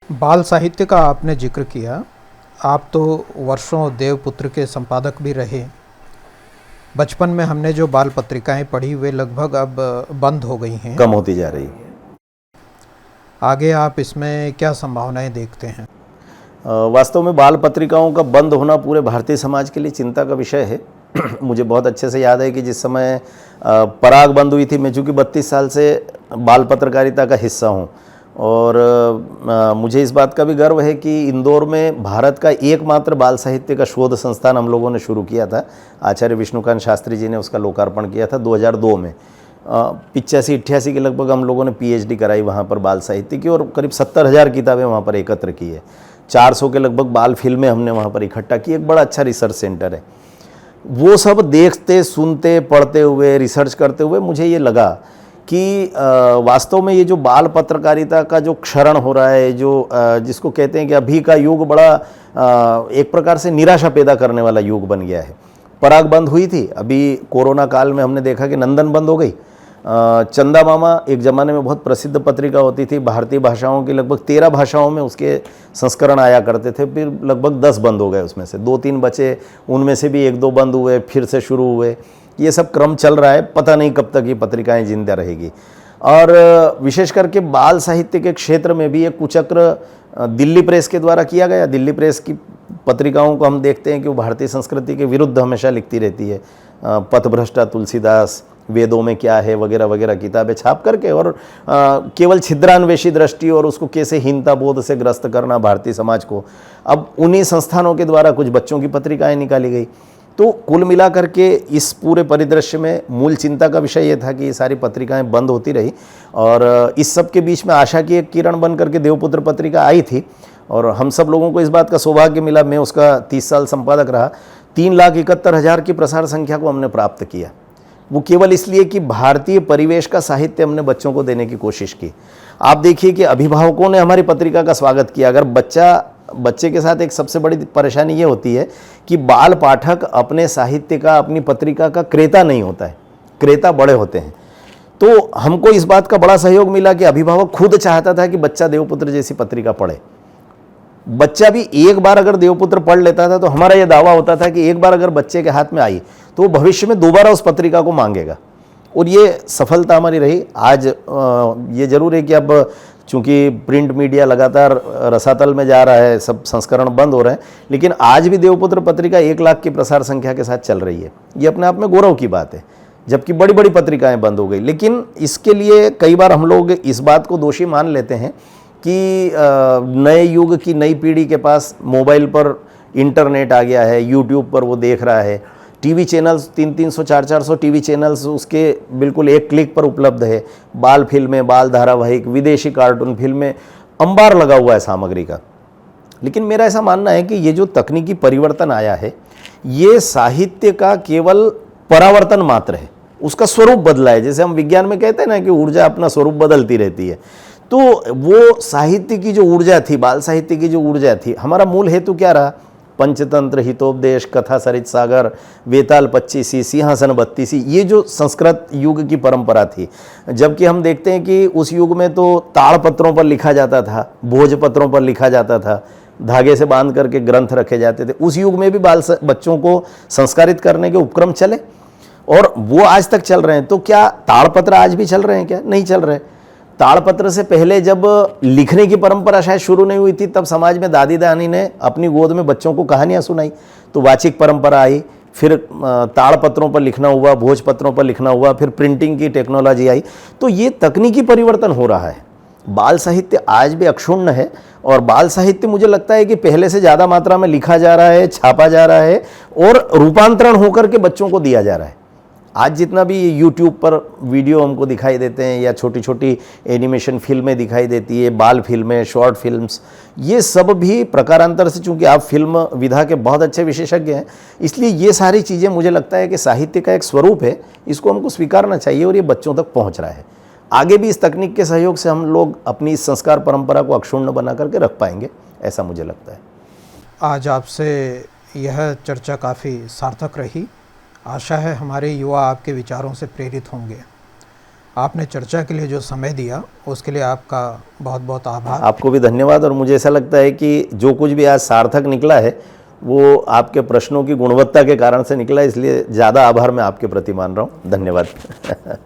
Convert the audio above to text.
बाल साहित्य का आपने जिक्र किया। आप तो वर्षों देवपुत्र के संपादक भी रहे। बचपन में हमने जो बाल पत्रिकाएं पढ़ी वे लगभग अब बंद हो गई हैं। कम होती जा रही है। आगे आप इसमें क्या संभावनाएं देखते हैं? वास्तव में बाल पत्रिकाओं का बंद होना पूरे भारतीय समाज के लिए चिंता का विषय है। मुझे बहुत अच्छे से याद है कि जिस समय पराग बंद हुई थी, मैं चूँकि 32 साल से बाल पत्रकारिता का हिस्सा हूँ और मुझे इस बात का भी गर्व है कि इंदौर में भारत का एकमात्र बाल साहित्य का शोध संस्थान हम लोगों ने शुरू किया था। आचार्य विष्णुकांत शास्त्री जी ने उसका लोकार्पण किया था 2002 में। 85-88 के लगभग हम लोगों ने पीएचडी कराई वहाँ पर बाल साहित्य की और करीब 70,000 किताबें वहाँ पर एकत्र की है। 400 के लगभग बाल फिल्में हमने वहाँ पर इकट्ठा की। एक बड़ा अच्छा रिसर्च सेंटर है। वो सब देखते, सुनते, पढ़ते हुए, रिसर्च करते हुए मुझे ये लगा कि वास्तव में ये जो बाल पत्रकारिता का जो क्षरण हो रहा है, जो जिसको कहते हैं कि अभी का युग बड़ा एक प्रकार से निराशा पैदा करने वाला युग बन गया है। पराग बंद हुई थी, अभी कोरोना काल में हमने देखा कि नंदन बंद हो गई। चंदा मामा एक ज़माने में बहुत प्रसिद्ध पत्रिका होती थी, भारतीय भाषाओं की लगभग 13 भाषाओं में उसके संस्करण आया करते थे। फिर लगभग 10 बंद हो गए, उसमें से 2-3 बचे, उनमें से भी 1-2 बंद हुए, फिर से शुरू हुए। ये सब क्रम चल रहा है, पता नहीं कब तक ये पत्रिकाएं जिंदा रहेगी। और विशेष करके बाल साहित्य के क्षेत्र में भी एक कुचक्र दिल्ली प्रेस के द्वारा किया गया। दिल्ली प्रेस की पत्रिकाओं को हम देखते हैं कि वो भारतीय संस्कृति के विरुद्ध हमेशा लिखती रहती है। पथभ्रष्टा तुलसीदास, वेदों में क्या है वगैरह वगैरह किताबें छाप करके और केवल छिद्रान्वेषी दृष्टि और उसको कैसे हीनता बोध से ग्रस्त करना भारतीय समाज को। अब उन्हीं संस्थानों के द्वारा कुछ बच्चों की पत्रिकाएं निकाली गई। तो कुल मिलाकर के इस पूरे परिदृश्य में मूल चिंता का विषय ये था कि ये सारी पत्रिकाएं बंद होती रही और इस सब के बीच में आशा की एक किरण बन करके देवपुत्र पत्रिका आई थी और हम सब लोगों को इस बात का सौभाग्य मिला। मैं उसका 30 साल संपादक रहा। 3,71,000 की प्रसार संख्या को हमने प्राप्त किया। वो केवल इसलिए कि भारतीय परिवेश का साहित्य हमने बच्चों को देने की कोशिश की। आप देखिए कि अभिभावकों ने हमारी पत्रिका का स्वागत किया। अगर बच्चे के साथ एक सबसे बड़ी परेशानी ये होती है कि बाल पाठक अपने साहित्य का, अपनी पत्रिका का क्रेता नहीं होता है, क्रेता बड़े होते हैं। तो हमको इस बात का बड़ा सहयोग मिला कि अभिभावक खुद चाहता था कि बच्चा देवपुत्र जैसी पत्रिका पढ़े। बच्चा भी एक बार अगर देवपुत्र पढ़ लेता था तो हमारा यह दावा होता था कि एक बार अगर बच्चे के हाथ में आई तो वो भविष्य में दोबारा उस पत्रिका को मांगेगा और ये सफलता हमारी रही। आज ये जरूर है कि अब चूंकि प्रिंट मीडिया लगातार रसातल में जा रहा है, सब संस्करण बंद हो रहे हैं, लेकिन आज भी देवपुत्र पत्रिका 1 लाख की प्रसार संख्या के साथ चल रही है। ये अपने आप में गौरव की बात है, जबकि बड़ी बड़ी पत्रिकाएं बंद हो गई। लेकिन इसके लिए कई बार हम लोग इस बात को दोषी मान लेते हैं कि नए युग की नई पीढ़ी के पास मोबाइल पर इंटरनेट आ गया है, यूट्यूब पर वो देख रहा है, टीवी चैनल्स 300, 400 टीवी चैनल्स उसके बिल्कुल एक क्लिक पर उपलब्ध है। बाल फिल्में, बाल धारावाहिक, विदेशी कार्टून फिल्में, अंबार लगा हुआ है सामग्री का। लेकिन मेरा ऐसा मानना है कि ये जो तकनीकी परिवर्तन आया है ये साहित्य का केवल परावर्तन मात्र है, उसका स्वरूप बदला है। जैसे हम विज्ञान में कहते हैं ना कि ऊर्जा अपना स्वरूप बदलती रहती है, तो वो साहित्य की जो ऊर्जा थी, बाल साहित्य की जो ऊर्जा थी, हमारा मूल हेतु क्या रहा? पंचतंत्र, हितोपदेश, कथा सरित सागर, वेताल 25, सिंहासन 32, ये जो संस्कृत युग की परंपरा थी। जबकि हम देखते हैं कि उस युग में तो ताड़पत्रों पर लिखा जाता था, भोजपत्रों पर लिखा जाता था, धागे से बांध करके ग्रंथ रखे जाते थे। उस युग में भी बच्चों को संस्कारित करने के उपक्रम चले और वो आज तक चल रहे हैं। तो क्या ताड़पत्र आज भी चल रहे हैं? क्या नहीं चल रहे? ताड़पत्र से पहले जब लिखने की परंपरा शायद शुरू नहीं हुई थी, तब समाज में दादी दानी ने अपनी गोद में बच्चों को कहानियां सुनाई, तो वाचिक परंपरा आई, फिर ताड़पत्रों पर लिखना हुआ, भोजपत्रों पर लिखना हुआ, फिर प्रिंटिंग की टेक्नोलॉजी आई। तो ये तकनीकी परिवर्तन हो रहा है। बाल साहित्य आज भी अक्षुण्ण है और बाल साहित्य मुझे लगता है कि पहले से ज़्यादा मात्रा में लिखा जा रहा है, छापा जा रहा है और रूपांतरण होकर के बच्चों को दिया जा रहा है। आज जितना भी यूट्यूब पर वीडियो हमको दिखाई देते हैं या छोटी छोटी एनिमेशन फिल्में दिखाई देती है, बाल फिल्में, शॉर्ट फिल्म्स, ये सब भी प्रकारांतर से, चूंकि आप फिल्म विधा के बहुत अच्छे विशेषज्ञ हैं, इसलिए ये सारी चीज़ें मुझे लगता है कि साहित्य का एक स्वरूप है, इसको हमको स्वीकारना चाहिए और ये बच्चों तक पहुँच रहा है। आगे भी इस तकनीक के सहयोग से हम लोग अपनी इस संस्कार परंपरा को अक्षुण्ण बना करके रख पाएंगे, ऐसा मुझे लगता है। आज आपसे यह चर्चा काफ़ी सार्थक रही। आशा है हमारे युवा आपके विचारों से प्रेरित होंगे। आपने चर्चा के लिए जो समय दिया उसके लिए आपका बहुत बहुत आभार। आपको भी धन्यवाद। और मुझे ऐसा लगता है कि जो कुछ भी आज सार्थक निकला है वो आपके प्रश्नों की गुणवत्ता के कारण से निकला है, इसलिए ज़्यादा आभार मैं आपके प्रति मान रहा हूँ। धन्यवाद।